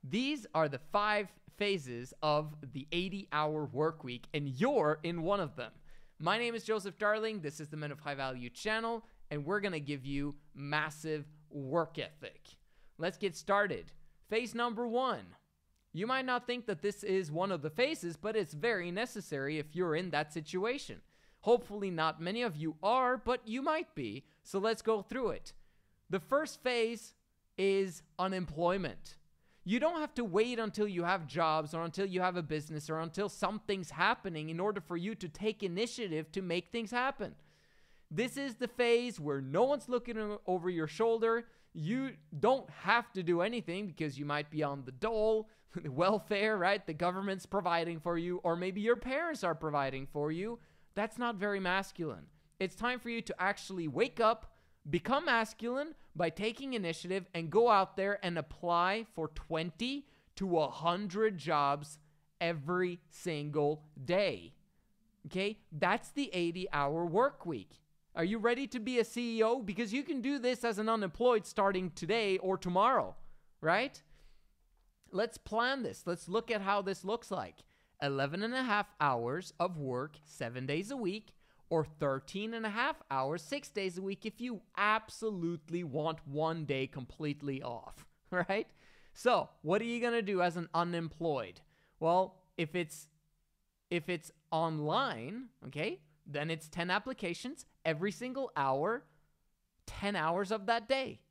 These are the 5 phases of the 80-hour work week, and you're in one of them. My name is Joseph Darling. This is the Men of High Value channel, and we're going to give you massive work ethic. Let's get started. Phase number 1. You might not think that this is one of the phases, but it's very necessary if you're in that situation. Hopefully not many of you are, but you might be. So let's go through it. The first phase is unemployment. You don't have to wait until you have jobs or until you have a business or until something's happening in order for you to take initiative to make things happen. This is the phase where no one's looking over your shoulder. You don't have to do anything because you might be on the dole, the welfare, right? The government's providing for you, or maybe your parents are providing for you. That's not very masculine. It's time for you to actually wake up, become masculine by taking initiative and go out there and apply for 20 to 100 jobs every single day. Okay? That's the 80-hour work week. Are you ready to be a CEO? Because you can do this as an unemployed starting today or tomorrow, right? Let's plan this. Let's look at how this looks like. 11 and a half hours of work 7 days a week, or 13 and a half hours 6 days a week if you absolutely want one day completely off, right? So what are you going to do as an unemployed? Well, if it's online, okay, then it's 10 applications every single hour, 10 hours of that day,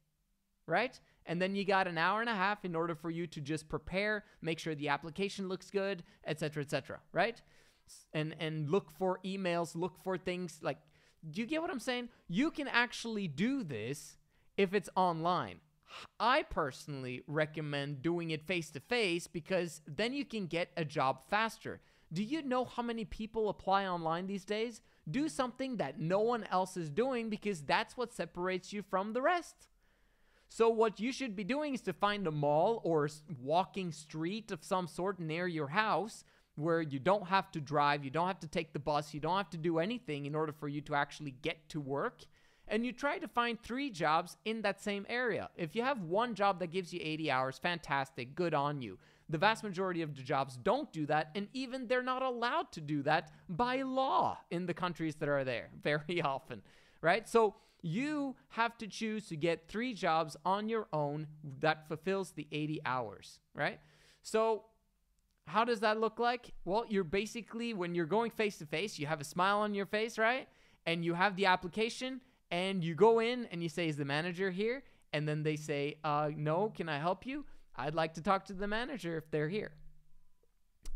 right? And then you got an hour and a half in order for you to just prepare, make sure the application looks good, etc., right? And look for emails, look for things like, do you get what I'm saying? You can actually do this if it's online. I personally recommend doing it face-to-face because then you can get a job faster. Do you know how many people apply online these days? Do something that no one else is doing because that's what separates you from the rest. So what you should be doing is to find a mall or walking street of some sort near your house where you don't have to drive, you don't have to take the bus, you don't have to do anything in order for you to actually get to work. And you try to find 3 jobs in that same area. If you have one job that gives you 80 hours, fantastic, good on you. The vast majority of the jobs don't do that, and even they're not allowed to do that by law in the countries that are there very often, right? So you have to choose to get 3 jobs on your own that fulfills the 80 hours, right? So how does that look like? Well, you're basically, when you're going face-to-face, you have a smile on your face, right? And you have the application, and you go in and you say, is the manager here? And then they say, no, can I help you? I'd like to talk to the manager if they're here.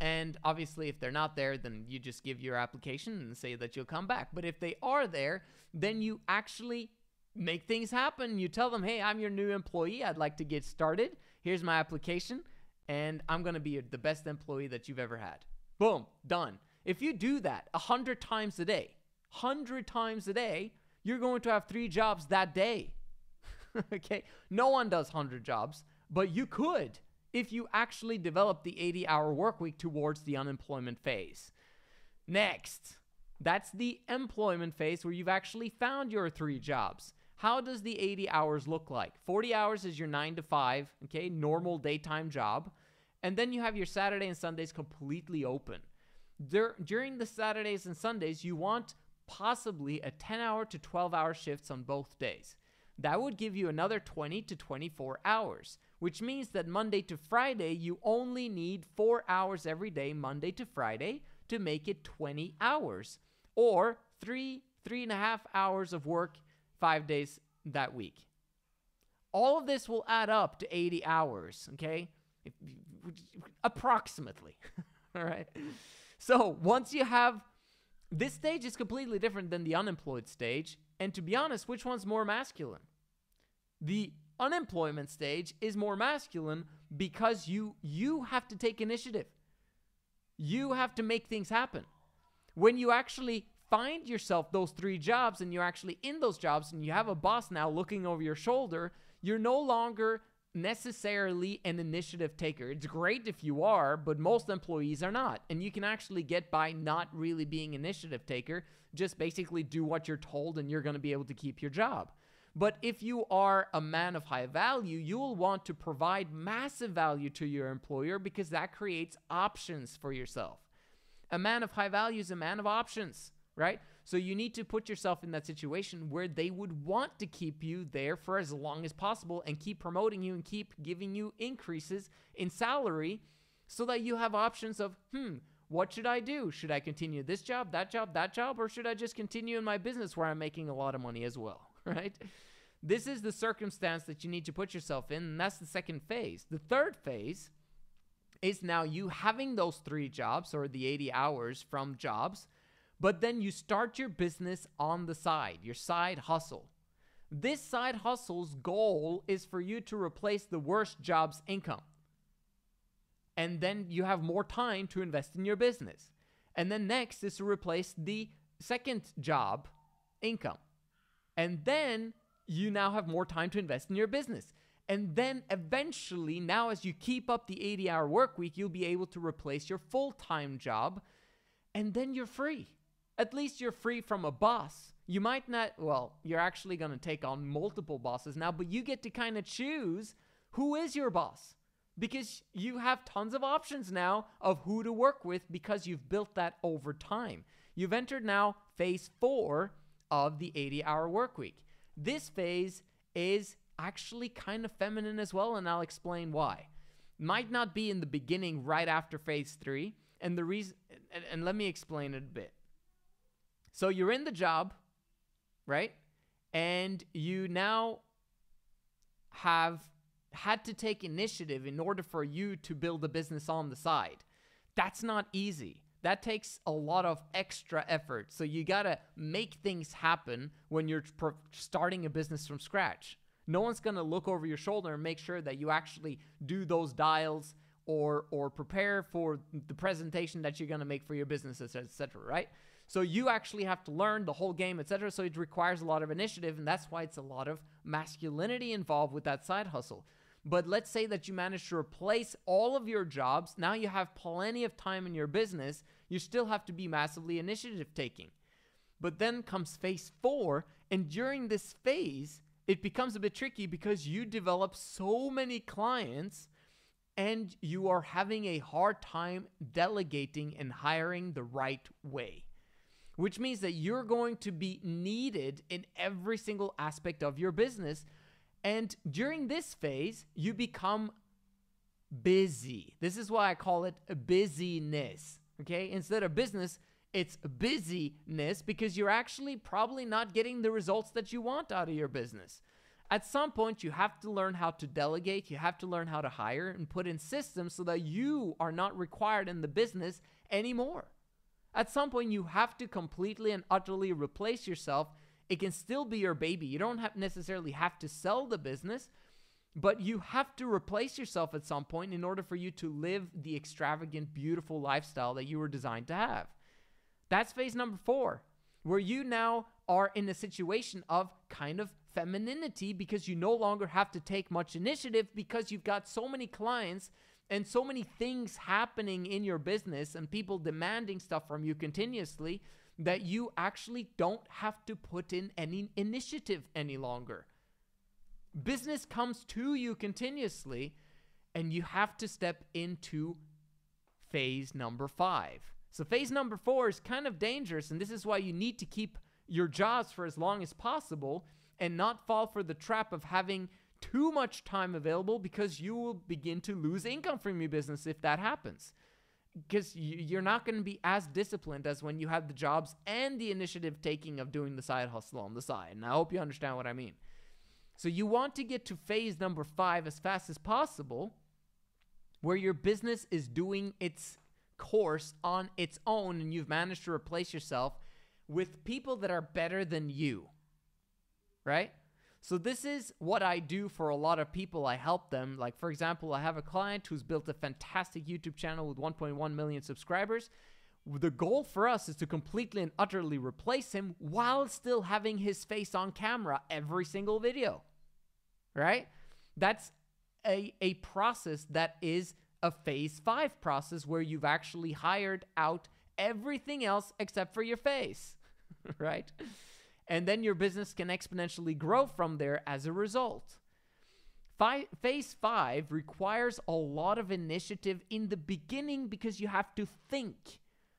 And obviously, if they're not there, then you just give your application and say that you'll come back. But if they are there, then you actually make things happen. You tell them, hey, I'm your new employee. I'd like to get started. Here's my application, and I'm going to be the best employee that you've ever had. Boom, done. If you do that 100 times a day, you're going to have 3 jobs that day. Okay? No one does 100 jobs, but you could if you actually develop the 80-hour work week towards the unemployment phase. Next, that's the employment phase where you've actually found your 3 jobs. How does the 80 hours look like? 40 hours is your 9 to 5, okay, normal daytime job. And then you have your Saturday and Sundays completely open. During the Saturdays and Sundays, you want possibly a 10-hour to 12-hour shifts on both days. That would give you another 20 to 24 hours, which means that Monday to Friday, you only need 4 hours every day, Monday to Friday, to make it 20 hours, or 3.5 hours of work 5 days that week. All of this will add up to 80 hours, okay? Approximately, all right? So once you have, this stage is completely different than the unemployed stage. And to be honest, which one's more masculine? The unemployment stage is more masculine because you have to take initiative. You have to make things happen. When you actually find yourself those 3 jobs and you're actually in those jobs and you have a boss now looking over your shoulder, you're no longer necessarily an initiative taker. It's great if you are, but most employees are not. And you can actually get by not really being an initiative taker. Just basically do what you're told and you're going to be able to keep your job. But if you are a man of high value, you will want to provide massive value to your employer because that creates options for yourself. A man of high value is a man of options, right? So you need to put yourself in that situation where they would want to keep you there for as long as possible and keep promoting you and keep giving you increases in salary so that you have options of, what should I do? Should I continue this job, that job, or should I just continue in my business where I'm making a lot of money as well, right? This is the circumstance that you need to put yourself in, and that's the second phase. The third phase is now you having those 3 jobs or the 80 hours from jobs, but then you start your business on the side, your side hustle. This side hustle's goal is for you to replace the worst job's income. And then you have more time to invest in your business. And then next is to replace the second job income. And then you now have more time to invest in your business. And then eventually, now as you keep up the 80-hour work week, you'll be able to replace your full-time job. And then you're free. At least you're free from a boss. You might not, you're actually going to take on multiple bosses now, but you get to kind of choose who is your boss. Because you have tons of options now of who to work with because you've built that over time. You've entered now phase 4 of the 80-hour work week. This phase is actually kind of feminine as well, and I'll explain why. Might not be in the beginning right after phase 3, and the reason, and let me explain it a bit. So you're in the job, right? And you now have had to take initiative in order for you to build a business on the side. That's not easy. That takes a lot of extra effort. So you got to make things happen when you're starting a business from scratch. No one's going to look over your shoulder and make sure that you actually do those dials or prepare for the presentation that you're going to make for your business, etc., right? So you actually have to learn the whole game, etc. So it requires a lot of initiative, and that's why it's a lot of masculinity involved with that side hustle. But let's say that you manage to replace all of your jobs. Now you have plenty of time in your business. You still have to be massively initiative taking. But then comes phase 4. And during this phase, it becomes a bit tricky because you develop so many clients and you are having a hard time delegating and hiring the right way. Which means that you're going to be needed in every single aspect of your business. And during this phase, you become busy. This is why I call it a busyness, okay? Instead of business, it's busyness because you're actually probably not getting the results that you want out of your business. At some point, you have to learn how to delegate. You have to learn how to hire and put in systems so that you are not required in the business anymore. At some point, you have to completely and utterly replace yourself. It can still be your baby. You don't necessarily have to sell the business, but you have to replace yourself at some point in order for you to live the extravagant, beautiful lifestyle that you were designed to have. That's phase number 4, where you now are in a situation of kind of femininity because you no longer have to take much initiative because you've got so many clients and so many things happening in your business and people demanding stuff from you continuously that you actually don't have to put in any initiative any longer. Business comes to you continuously, and you have to step into phase number 5. So phase number 4 is kind of dangerous, and this is why you need to keep your jobs for as long as possible and not fall for the trap of having too much time available because you will begin to lose income from your business if that happens. Because you're not going to be as disciplined as when you have the jobs and the initiative taking of doing the side hustle on the side. And I hope you understand what I mean. So you want to get to phase number 5 as fast as possible, where your business is doing its course on its own and you've managed to replace yourself with people that are better than you, right? So this is what I do for a lot of people. I help them. Like, for example, I have a client who's built a fantastic YouTube channel with 1.1 million subscribers. The goal for us is to completely and utterly replace him while still having his face on camera every single video, right? That's a process that is a phase 5 process where you've actually hired out everything else except for your face, right? And then your business can exponentially grow from there as a result. Phase 5 requires a lot of initiative in the beginning because you have to think,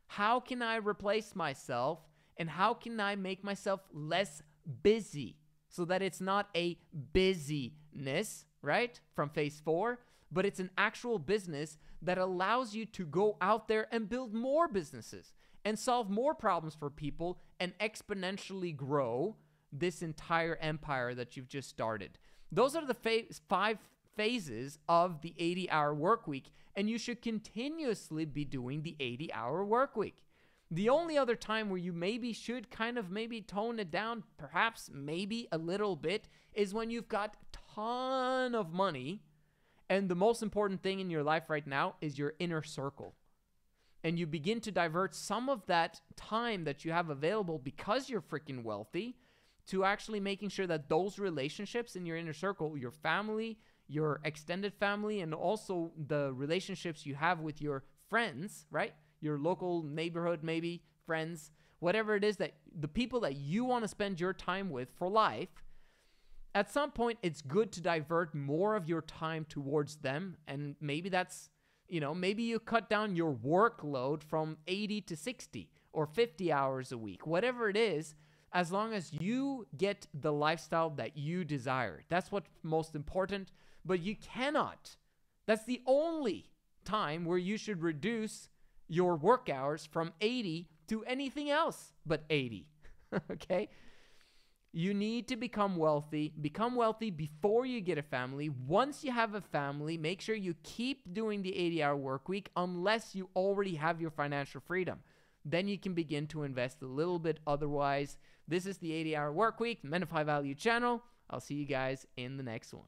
how can I replace myself and how can I make myself less busy so that it's not a busyness, right, from phase 4, but it's an actual business that allows you to go out there and build more businesses and solve more problems for people and exponentially grow this entire empire that you've just started. Those are the 5 phases of the 80-hour work week, and you should continuously be doing the 80-hour work week. The only other time where you maybe should kind of maybe tone it down, perhaps maybe a little bit, is when you've got a ton of money, and the most important thing in your life right now is your inner circle. And you begin to divert some of that time that you have available because you're freaking wealthy to actually making sure that those relationships in your inner circle, your family, your extended family, and also the relationships you have with your friends, right? Your local neighborhood, maybe friends, whatever it is, that the people that you want to spend your time with for life, at some point it's good to divert more of your time towards them. And maybe that's, maybe you cut down your workload from 80 to 60 or 50 hours a week, whatever it is, as long as you get the lifestyle that you desire. That's what's most important, but you cannot. That's the only time where you should reduce your work hours from 80 to anything else but 80, okay? You need to become wealthy. Become wealthy before you get a family. Once you have a family, make sure you keep doing the 80-hour work week unless you already have your financial freedom. Then you can begin to invest a little bit. Otherwise, this is the 80-hour work week, Men of High Value channel. I'll see you guys in the next one.